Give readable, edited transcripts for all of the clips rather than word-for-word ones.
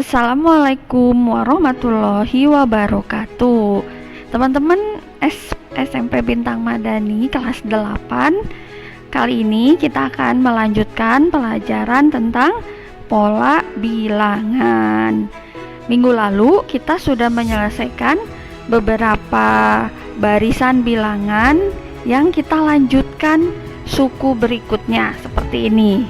Assalamualaikum warahmatullahi wabarakatuh. Teman-teman SMP Bintang Madani kelas 8. Kali ini kita akan melanjutkan pelajaran tentang pola bilangan. Minggu lalu kita sudah menyelesaikan beberapa barisan bilangan yang kita lanjutkan suku berikutnya seperti ini.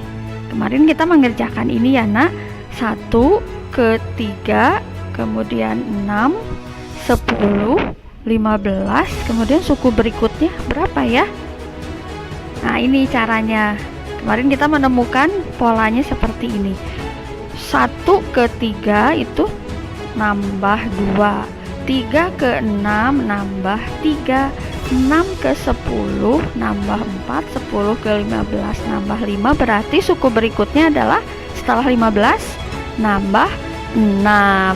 Kemarin kita mengerjakan ini ya nak, 1 ke 3, kemudian 6, 10, 15, kemudian suku berikutnya berapa ya? Nah ini caranya. Kemarin kita menemukan polanya seperti ini. 1 ke 3 itu nambah 2, 3 ke 6 nambah 3, 6 ke 10 nambah 4, 10 ke 15 nambah 5, berarti suku berikutnya adalah setelah 15 nambah 6,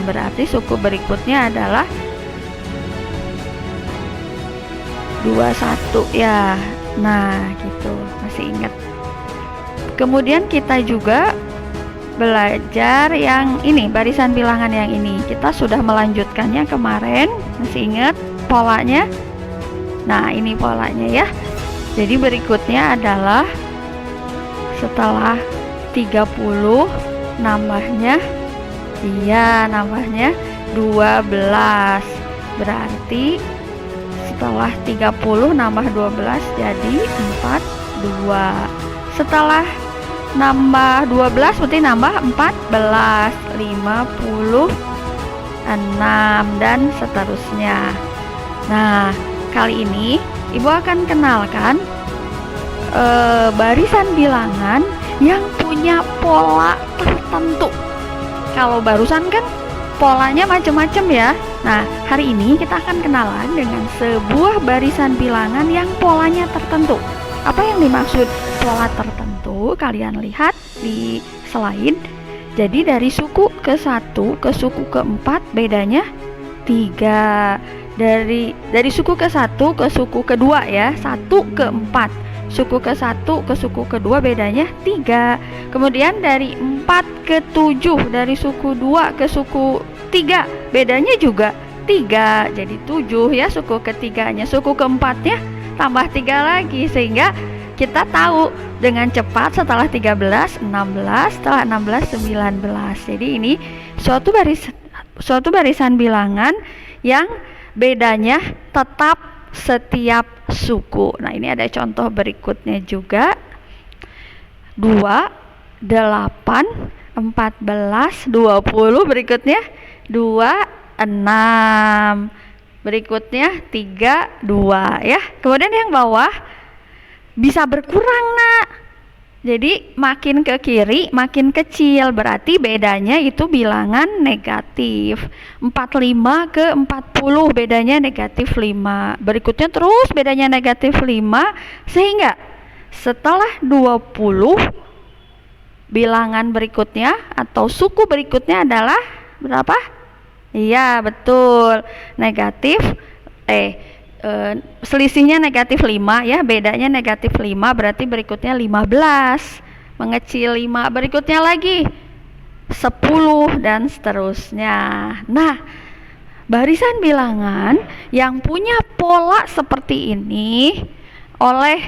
berarti suku berikutnya adalah 21 ya. Nah gitu, masih ingat. Kemudian kita juga belajar yang ini, barisan bilangan yang ini. Kita sudah melanjutkannya kemarin, masih ingat polanya? Nah ini polanya ya. Jadi berikutnya adalah setelah 30 nambahnya 12, berarti setelah 30 nambah 12 jadi 42. Setelah nambah 12 berarti nambah 14, 56 dan seterusnya. Nah kali ini ibu akan kenalkan barisan bilangan yang punya pola tertentu. Kalau barusan kan polanya macam-macam ya. Nah, hari ini kita akan kenalan dengan sebuah barisan bilangan yang polanya tertentu. Apa yang dimaksud pola tertentu? Kalian lihat di slide. Jadi dari suku ke-1 ke suku ke-4 bedanya 3. Dari suku ke-1 ke suku ke-2 ya, 1 ke 4. Suku ke-1 ke suku ke-2 bedanya 3. Kemudian dari 4 ke 7, dari suku 2 ke suku 3 bedanya juga 3. Jadi 7 ya suku ketiganya. Suku keempatnya tambah 3 lagi, sehingga kita tahu dengan cepat setelah 13 16, setelah 16 19. Jadi ini suatu barisan bilangan yang bedanya tetap setiap suku. Nah ini ada contoh berikutnya juga. 2, 8, 14, 20, berikutnya 2, 6, berikutnya 3, 2 ya. Kemudian yang bawah bisa berkurang nak. Jadi makin ke kiri makin kecil, berarti bedanya itu bilangan negatif. 45 ke 40 bedanya negatif 5. Berikutnya terus bedanya negatif 5, sehingga setelah 20 bilangan berikutnya atau suku berikutnya adalah berapa? Iya betul, negatif selisihnya negatif 5 ya, bedanya negatif 5, berarti berikutnya 15, mengecil 5, berikutnya lagi 10 dan seterusnya. Nah barisan bilangan yang punya pola seperti ini oleh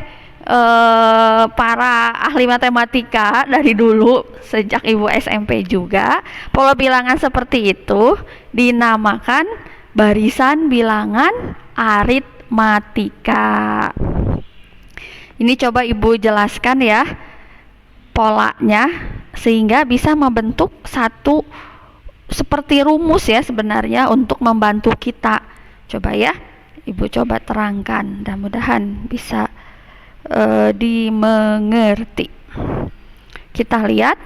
para ahli matematika dari dulu, sejak ibu SMP juga, pola bilangan seperti itu dinamakan barisan bilangan aritmatika. Ini coba ibu jelaskan ya polanya, sehingga bisa membentuk satu seperti rumus ya sebenarnya untuk membantu kita. Coba ya ibu coba terangkan, mudah-mudahan bisa dimengerti. Kita lihat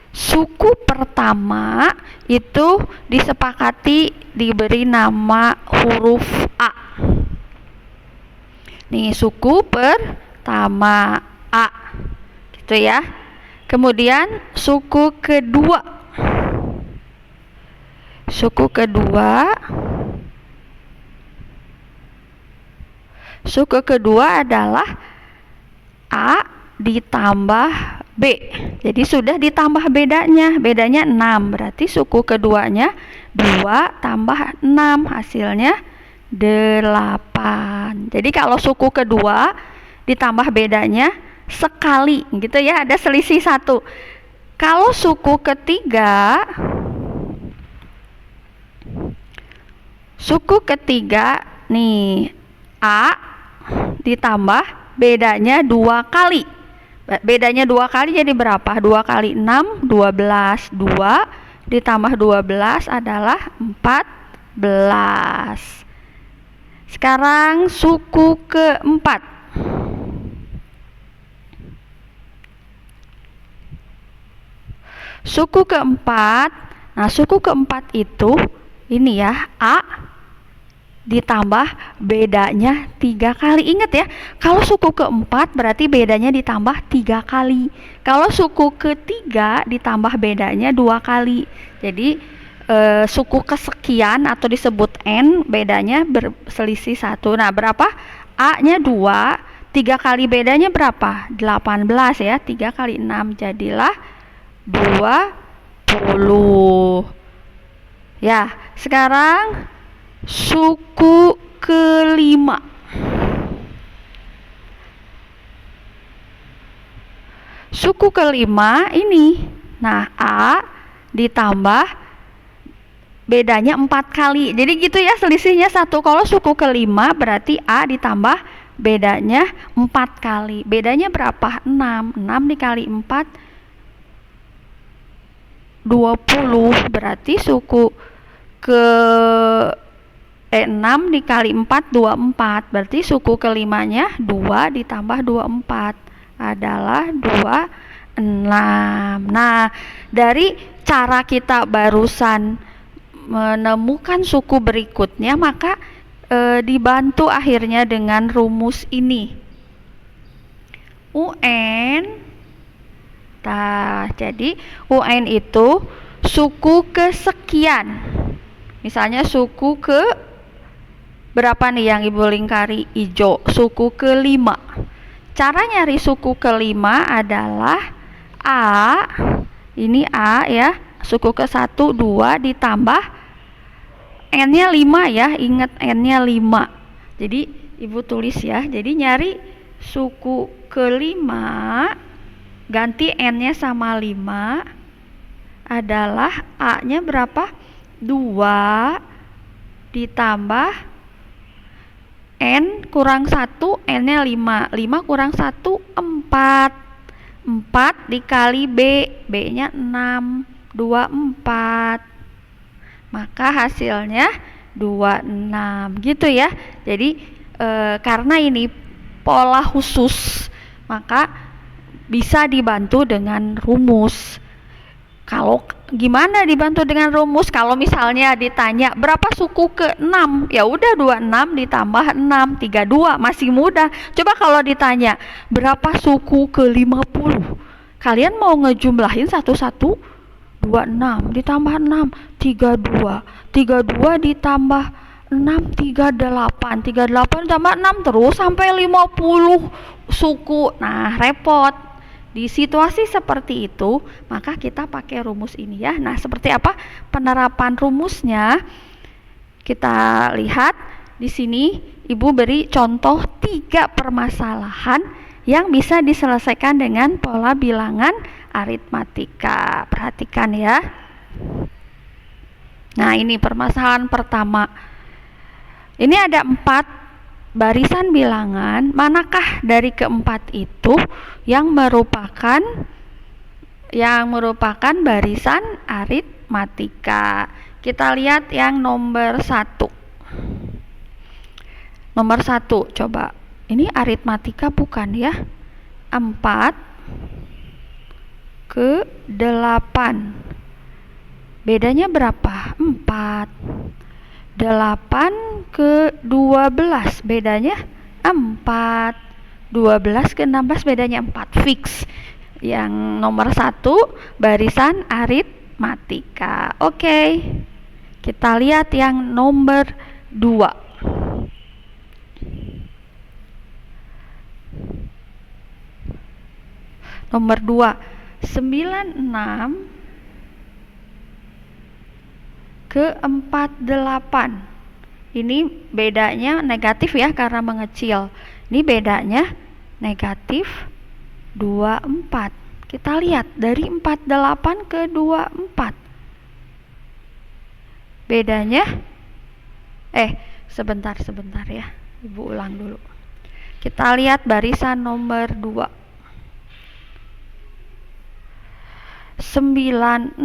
suku pertama itu disepakati diberi nama huruf A. Nih suku pertama A gitu ya. Kemudian suku kedua adalah A ditambah B. Jadi sudah ditambah bedanya. Bedanya 6. Berarti suku keduanya 2 tambah 6. Hasilnya 8. Jadi kalau suku kedua ditambah bedanya sekali gitu ya, ada selisih 1. Kalau suku ketiga nih A ditambah bedanya 2 kali. Bedanya 2 kali jadi berapa? 2 kali 6, 12. 2 ditambah 12 adalah 14. Sekarang suku keempat. Suku keempat. Nah, suku keempat itu ini ya, A ditambah bedanya 3 kali. Ingat ya, kalau suku keempat berarti bedanya ditambah 3 kali. Kalau suku ketiga ditambah bedanya 2 kali. Jadi suku kesekian atau disebut N bedanya berselisih 1. Nah, berapa? A-nya 2, 3 kali bedanya berapa? 18 ya. 3 kali 6 jadilah 20. Ya, sekarang suku kelima. Suku kelima ini. Nah, A ditambah bedanya 4 kali. Jadi gitu ya, selisihnya 1. Kalau suku kelima berarti A ditambah bedanya 4 kali. Bedanya berapa? 6. 6 dikali 4 20. Berarti suku ke 6 dikali 4 24. Berarti suku kelimanya 2 ditambah 24 adalah 26. Nah, dari cara kita barusan menemukan suku berikutnya, maka dibantu akhirnya dengan rumus ini. UN. Jadi UN itu suku kesekian. Misalnya suku ke berapa nih yang Ibu lingkari hijau? Suku kelima. Cara nyari suku kelima adalah A. Ini A ya. Suku ke 1, 2 ditambah N-nya 5 ya. Ingat N-nya 5. Jadi Ibu tulis ya. Jadi nyari suku kelima, ganti N-nya sama 5 adalah A-nya berapa? 2 ditambah N kurang 1, N-nya 5. 5 kurang 1, 4. 4 dikali B, B-nya 6. 24. Maka hasilnya 26. Gitu ya. Jadi karena ini pola khusus, maka bisa dibantu dengan rumus. Kalau gimana dibantu dengan rumus? Kalau misalnya ditanya berapa suku ke-6, ya udah 26 ditambah 6, 32, masih mudah. Coba kalau ditanya berapa suku ke-50, kalian mau ngejumlahin satu-satu? 26 ditambah 6, 32. 32 ditambah 6, 38. 38 ditambah 6 terus sampai 50 suku. Nah, repot. Di situasi seperti itu, maka kita pakai rumus ini ya. Nah, seperti apa penerapan rumusnya? Kita lihat di sini Ibu beri contoh 3 permasalahan yang bisa diselesaikan dengan pola bilangan aritmatika. Perhatikan ya. Nah, ini permasalahan pertama. Ini ada 4 barisan bilangan. Manakah dari keempat itu yang merupakan barisan aritmatika? Kita lihat yang nomor 1. Nomor 1, coba. Ini aritmatika bukan ya? 4 ke 8. Bedanya berapa? 4. 8 ke 12 bedanya 4. 12 ke 16 bedanya 4. Fix. Yang nomor 1 barisan aritmatika. Oke. Kita lihat yang nomor 2. Nomor 2. 96 ke 48. Ini bedanya negatif ya karena mengecil. Ini bedanya negatif 24. Kita lihat dari 48 ke 24. Bedanya sebentar ya. Ibu ulang dulu. Kita lihat barisan nomor 2. 96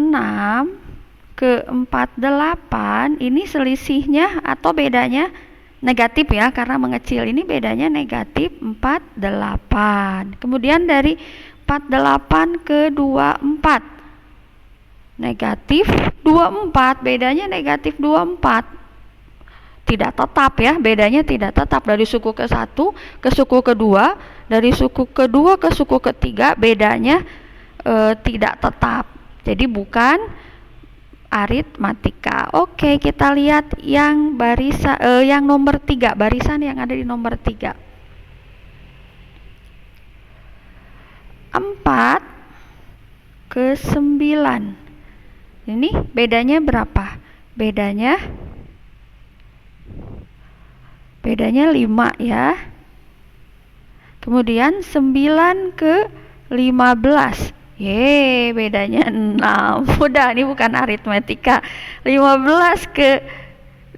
ke 48 ini selisihnya atau bedanya negatif ya karena mengecil. Ini bedanya negatif 48. Kemudian dari 48 ke 24 negatif 24, bedanya negatif 24. Tidak tetap ya, bedanya tidak tetap dari suku ke 1 ke suku kedua, dari suku kedua ke suku ketiga bedanya tidak tetap. Jadi bukan aritmatika. Oke, kita lihat yang barisan yang nomor 3, barisan yang ada di nomor 3. 4 ke 9. Ini bedanya berapa? Bedanya 5 ya. Kemudian 9 ke 15. Bedanya 6. Udah, ini bukan aritmatika. 15 ke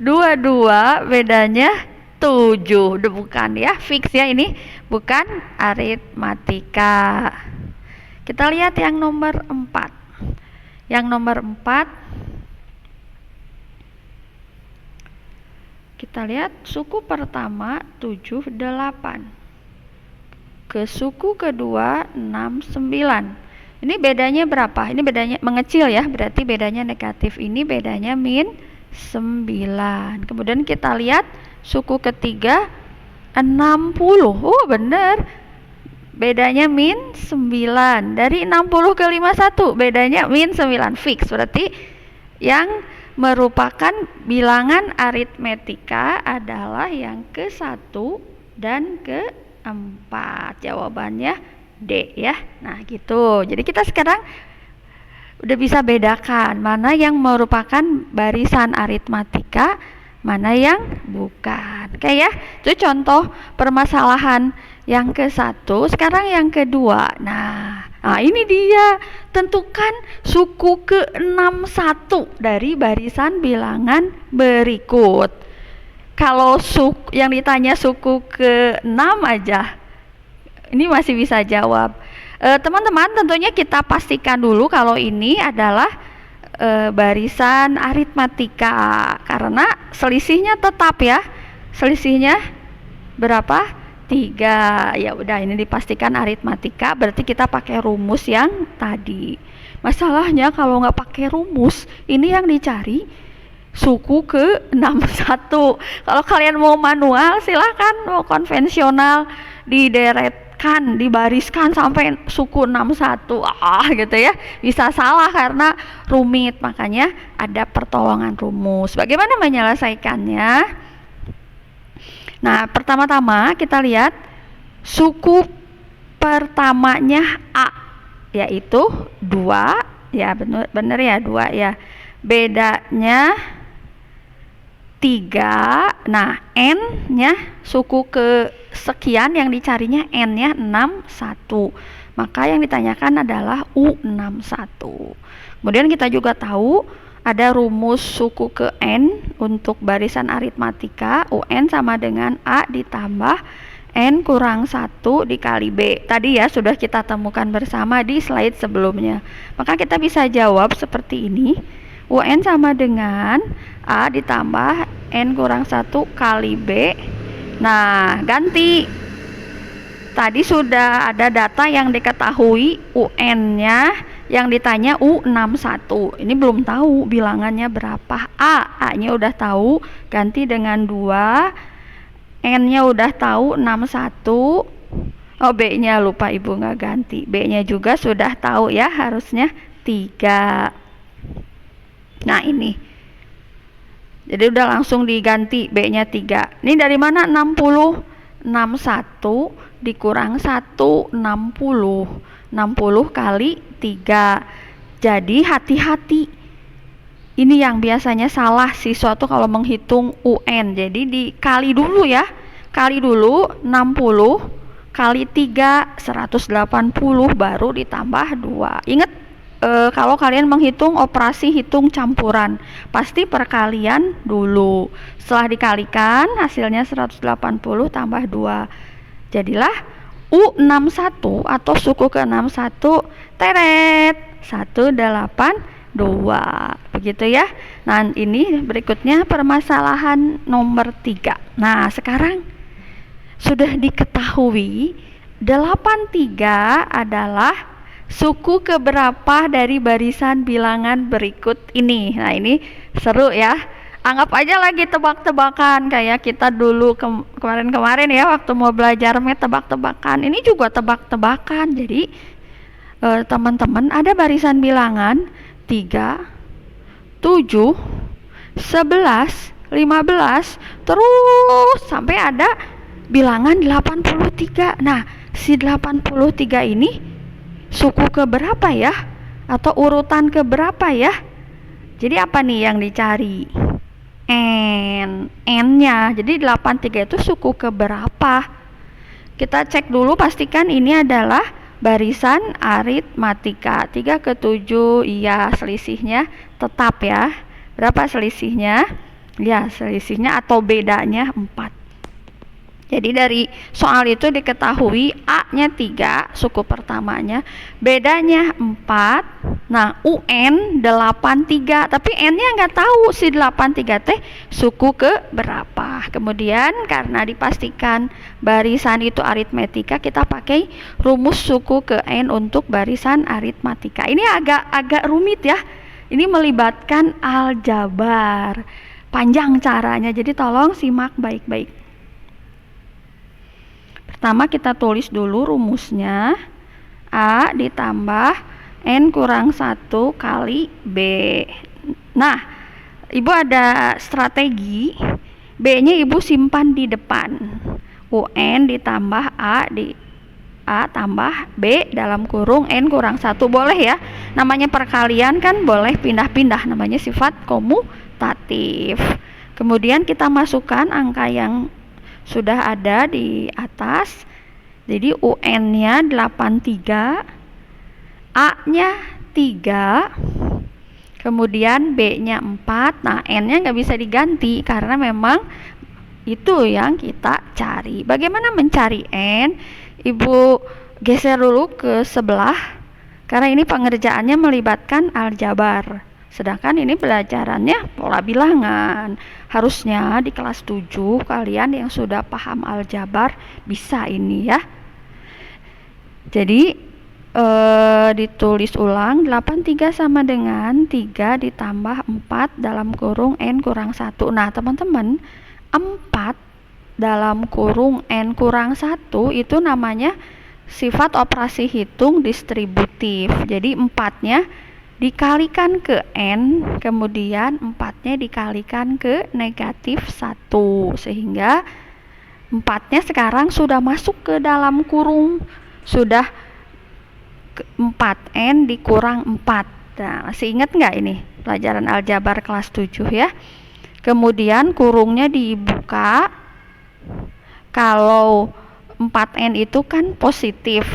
22 bedanya 7. Udah bukan ya, fix ya, ini bukan aritmatika. Kita lihat yang nomor 4. Yang nomor 4 kita lihat suku pertama 78 ke suku kedua 69. Ini bedanya berapa? Ini bedanya mengecil ya, berarti bedanya negatif. Ini bedanya min 9. Kemudian kita lihat suku ketiga 60. Bener. Bedanya min 9. Dari 60 ke 51 bedanya min 9, fix. Berarti yang merupakan bilangan aritmetika adalah yang ke-1 dan ke-4. Jawabannya D ya. Nah gitu. Jadi kita sekarang udah bisa bedakan mana yang merupakan barisan aritmatika, mana yang bukan. Oke ya. Itu contoh permasalahan yang ke-1. Sekarang yang kedua. Nah ini dia. Tentukan suku ke-61 dari barisan bilangan berikut. Kalau yang ditanya suku ke-6 aja, ini masih bisa jawab. Teman-teman, tentunya kita pastikan dulu kalau ini adalah barisan aritmatika karena selisihnya tetap ya. Selisihnya berapa? 3. Ya udah, ini dipastikan aritmatika, berarti kita pakai rumus yang tadi. Masalahnya kalau nggak pakai rumus, ini yang dicari suku ke-61. Kalau kalian mau manual silahkan, mau konvensional dibariskan sampai suku 61 gitu ya, bisa salah karena rumit, makanya ada pertolongan rumus. Bagaimana menyelesaikannya? Nah, pertama-tama kita lihat suku pertamanya A, yaitu 2 ya, bener ya, 2 ya, bedanya 3. Nah, N-nya suku ke sekian yang dicarinya N-nya 61. Maka yang ditanyakan adalah U61. Kemudian kita juga tahu ada rumus suku ke N untuk barisan aritmatika. UN sama dengan A ditambah N kurang 1 dikali B. Tadi ya sudah kita temukan bersama di slide sebelumnya. Maka kita bisa jawab seperti ini. UN sama dengan A ditambah N kurang 1 kali B. Nah, ganti. Tadi sudah ada data yang diketahui UN-nya, yang ditanya U61. Ini belum tahu bilangannya berapa. A-nya udah tahu, ganti dengan 2. N-nya udah tahu 61. B-nya lupa ibu nggak ganti. B-nya juga sudah tahu ya, harusnya 3. Nah ini, jadi udah langsung diganti, B-nya 3. Ini dari mana? 60. 61 dikurang 1, 60. 60 kali 3. Jadi hati-hati. Ini yang biasanya salah siswa tuh kalau menghitung UN. Jadi dikali dulu ya. Kali dulu 60 kali 3 180 baru ditambah 2. Ingat kalau kalian menghitung operasi hitung campuran, pasti perkalian dulu. Setelah dikalikan hasilnya 180 tambah 2. Jadilah U61 atau suku ke-61 teret 182. Begitu ya. Nah, ini berikutnya permasalahan nomor 3. Nah, sekarang sudah diketahui 83 adalah suku keberapa dari barisan bilangan berikut ini. Nah, ini seru ya. Anggap aja lagi tebak-tebakan kayak kita dulu kemarin-kemarin ya waktu mau belajar tebak-tebakan. Ini juga tebak-tebakan. Jadi teman-teman ada barisan bilangan 3, 7, 11, 15 terus sampai ada bilangan 83. Nah, si 83 ini suku keberapa ya? Atau urutan keberapa ya? Jadi apa nih yang dicari? N-nya. Jadi 83 itu suku keberapa? Kita cek dulu, pastikan ini adalah barisan aritmatika. 3 ke 7, iya selisihnya tetap ya. Berapa selisihnya? Ya, selisihnya atau bedanya 4. Jadi dari soal itu diketahui A-nya 3, suku pertamanya, bedanya 4. Nah, UN 83, tapi N-nya nggak tahu si 83 teh suku ke berapa. Kemudian karena dipastikan barisan itu aritmatika, kita pakai rumus suku ke N untuk barisan aritmatika. Ini agak rumit ya. Ini melibatkan aljabar. Panjang caranya, jadi tolong simak baik-baik. Pertama kita tulis dulu rumusnya. A ditambah N kurang 1 kali B. Nah, Ibu ada strategi. B-nya Ibu simpan di depan. UN ditambah A tambah B dalam kurung N kurang 1. Boleh ya. Namanya perkalian kan boleh pindah-pindah. Namanya sifat komutatif. Kemudian kita masukkan angka yang sudah ada di atas. Jadi UN-nya 83, A-nya 3, kemudian B-nya 4. Nah, N-nya nggak bisa diganti karena memang itu yang kita cari. Bagaimana mencari N? Ibu geser dulu ke sebelah karena ini pengerjaannya melibatkan aljabar. Sedangkan ini pelajarannya pola bilangan. Harusnya di kelas 7 kalian yang sudah paham aljabar bisa ini ya. Jadi ditulis ulang, 83 sama dengan 3 ditambah 4 dalam kurung N kurang 1. Nah, teman-teman, 4 dalam kurung N kurang 1 itu namanya sifat operasi hitung distributif. Jadi 4-nya dikalikan ke N, kemudian 4-nya dikalikan ke negatif 1, sehingga 4-nya sekarang sudah masuk ke dalam kurung, sudah 4N dikurang 4. Nah, masih ingat nggak ini pelajaran aljabar kelas 7 ya? Kemudian kurungnya dibuka. Kalau 4N itu kan positif,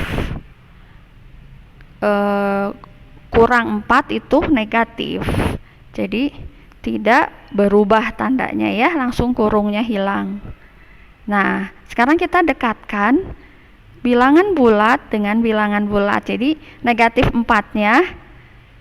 kurang 4 itu negatif, jadi tidak berubah tandanya ya, langsung kurungnya hilang. Nah, sekarang kita dekatkan bilangan bulat dengan bilangan bulat. Jadi negatif 4-nya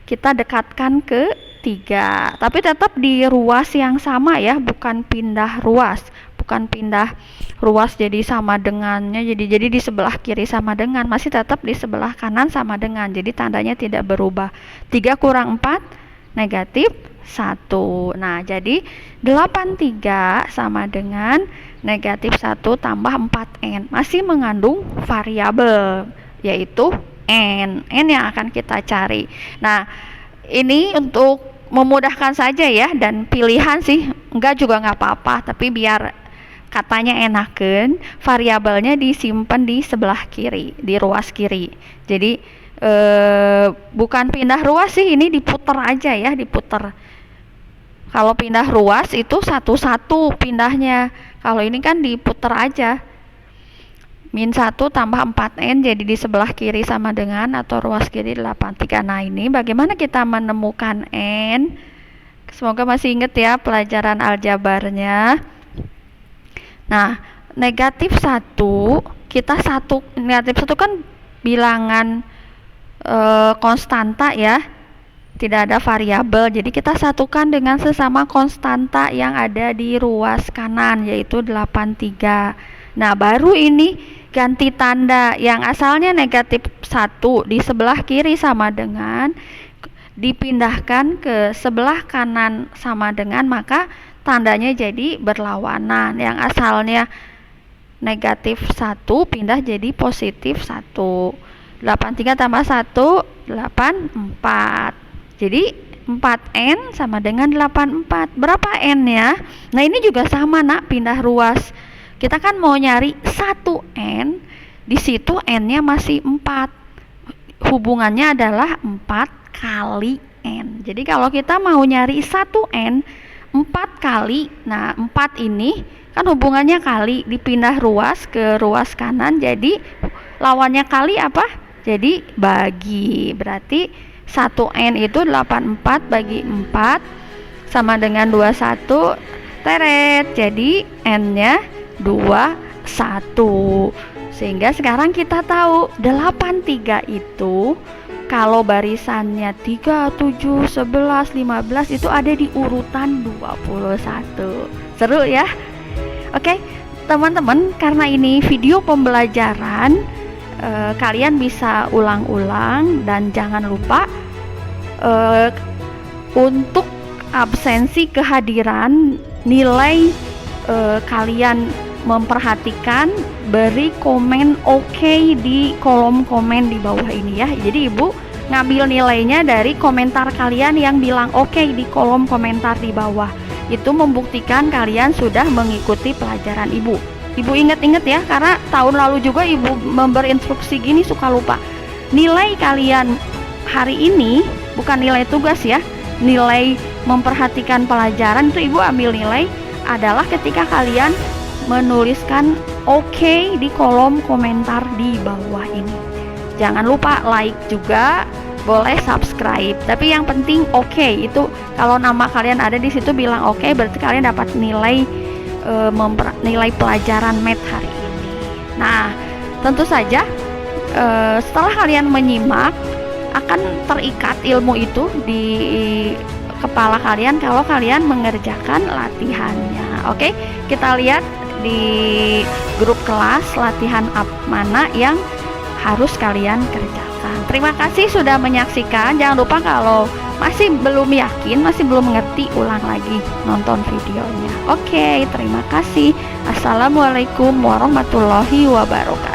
kita dekatkan ke 3, tapi tetap di ruas yang sama ya, bukan pindah ruas. Bukan pindah ruas jadi sama dengannya, jadi di sebelah kiri sama dengan, masih tetap di sebelah kanan sama dengan, jadi tandanya tidak berubah. 3 kurang 4 negatif 1. Nah, jadi 83 sama dengan negatif 1 tambah 4N, masih mengandung variabel yaitu N yang akan kita cari. Nah, ini untuk memudahkan saja ya, dan pilihan sih enggak juga nggak apa-apa, tapi biar katanya enakan, variabelnya disimpan di sebelah kiri, di ruas kiri. Jadi bukan pindah ruas sih, ini diputer aja ya, diputer. Kalau pindah ruas itu satu-satu pindahnya, kalau ini kan diputer aja. Min 1 tambah 4N, jadi di sebelah kiri sama dengan atau ruas kiri 83. Nah ini bagaimana kita menemukan N? Semoga masih ingat ya pelajaran aljabarnya. Nah negatif 1, kita negatif 1 kan bilangan konstanta ya, tidak ada variabel, jadi kita satukan dengan sesama konstanta yang ada di ruas kanan, yaitu 83. Nah baru ini ganti tanda, yang asalnya negatif 1 di sebelah kiri sama dengan, dipindahkan ke sebelah kanan sama dengan, maka tandanya jadi berlawanan. Yang asalnya negatif 1 pindah jadi positif 1. 83 tambah 1, 84. Jadi 4N sama dengan 84. Berapa N ya? Nah ini juga sama nak, pindah ruas. Kita kan mau nyari 1N, di situ N-nya masih 4. Hubungannya adalah 4 kali N. Jadi kalau kita mau nyari 1N, 4 kali, nah 4 ini kan hubungannya kali, dipindah ruas ke ruas kanan, jadi lawannya kali apa? Jadi bagi, berarti 1N itu 84 bagi 4 sama dengan 21, teret, jadi N-nya 21. Sehingga sekarang kita tahu 83 itu kalau barisannya 3, 7, 11, 15 itu ada di urutan 21. Seru ya? Oke, teman-teman, karena ini video pembelajaran, kalian bisa ulang-ulang dan jangan lupa untuk absensi kehadiran nilai kalian memperhatikan, beri komen oke di kolom komen di bawah ini ya. Jadi ibu ngambil nilainya dari komentar kalian yang bilang oke di kolom komentar di bawah. Itu membuktikan kalian sudah mengikuti pelajaran ibu. Ibu ingat-ingat ya, karena tahun lalu juga ibu memberi instruksi gini suka lupa. Nilai kalian hari ini bukan nilai tugas ya, nilai memperhatikan pelajaran itu ibu ambil nilai adalah ketika kalian menuliskan oke di kolom komentar di bawah ini. Jangan lupa like juga, boleh subscribe. Tapi yang penting oke, itu kalau nama kalian ada di situ bilang oke, berarti kalian dapat nilai nilai pelajaran math hari ini. Nah, tentu saja setelah kalian menyimak akan terikat ilmu itu di kepala kalian kalau kalian mengerjakan latihannya. Oke, kita lihat di grup kelas latihan mana yang harus kalian kerjakan. Terima kasih sudah menyaksikan. Jangan lupa kalau masih belum yakin, masih belum mengerti, ulang lagi nonton videonya. Oke, terima kasih. Assalamualaikum warahmatullahi wabarakatuh.